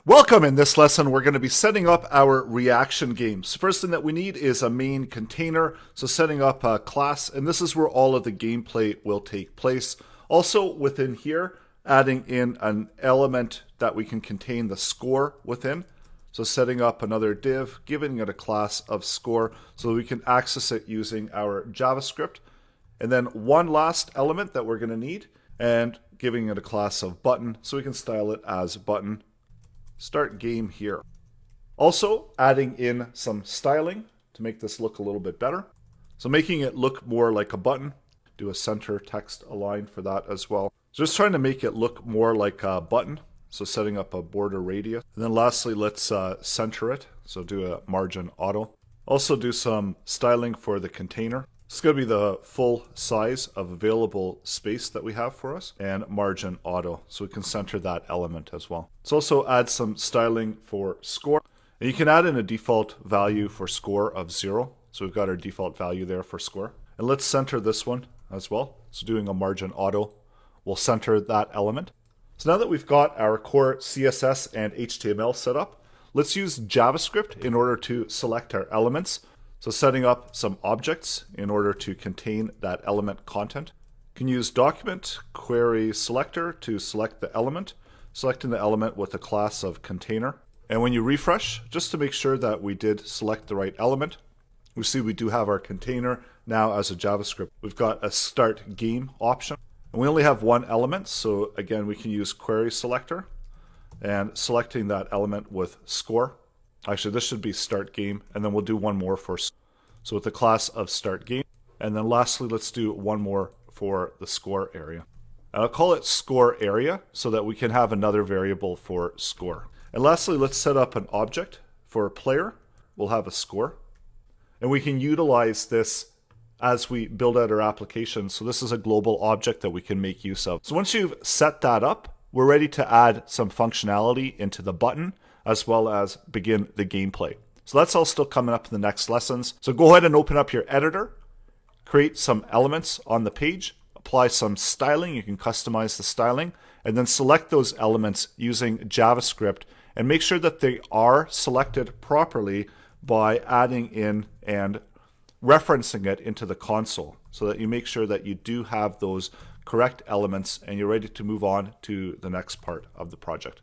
Welcome. In this lesson, we're going to be setting up our reaction games. First thing that we need is a main container. So setting up a class, and this is where all of the gameplay will take place. Also within here, adding in an element that we can contain the score within. So setting up another div, giving it a class of score so we can access it using our JavaScript. And then one last element that we're going to need and giving it a class of button so we can style it as button. Start game here. Also adding in some styling to make this look a little bit better. So making it look more like a button. Do a center text align for that as well. So just trying to make it look more like a button. So setting up a border radius. And then lastly, let's center it. So do a margin auto. Also do some styling for the container. It's going to be the full size of available space that we have for us and margin auto so we can center that element as well. Let's also add some styling for score. And you can add in a default value for score of 0. So we've got our default value there for score. And let's center this one as well. So doing a margin auto will center that element. So now that we've got our core CSS and HTML set up, let's use JavaScript in order to select our elements. So setting up some objects in order to contain that element content. You can use document query selector to select the element, selecting the element with a class of container. And when you refresh, just to make sure that we did select the right element, we see we do have our container now as a JavaScript. We've got a start game option. And we only have one element, so again, we can use query selector and selecting that element with score. Actually, this should be start game, and then we'll do one more for, so with the class of start game. And then lastly, let's do one more for the score area. And I'll call it score area so that we can have another variable for score. And lastly, let's set up an object for player. We'll have a score. And we can utilize this as we build out our application. So this is a global object that we can make use of. So once you've set that up, we're ready to add some functionality into the button as well as begin the gameplay. So that's all still coming up in the next lessons. So go ahead and open up your editor, create some elements on the page, apply some styling. You can customize the styling, and then select those elements using JavaScript and make sure that they are selected properly by adding in and referencing it into the console so that you make sure that you do have those correct elements and you're ready to move on to the next part of the project.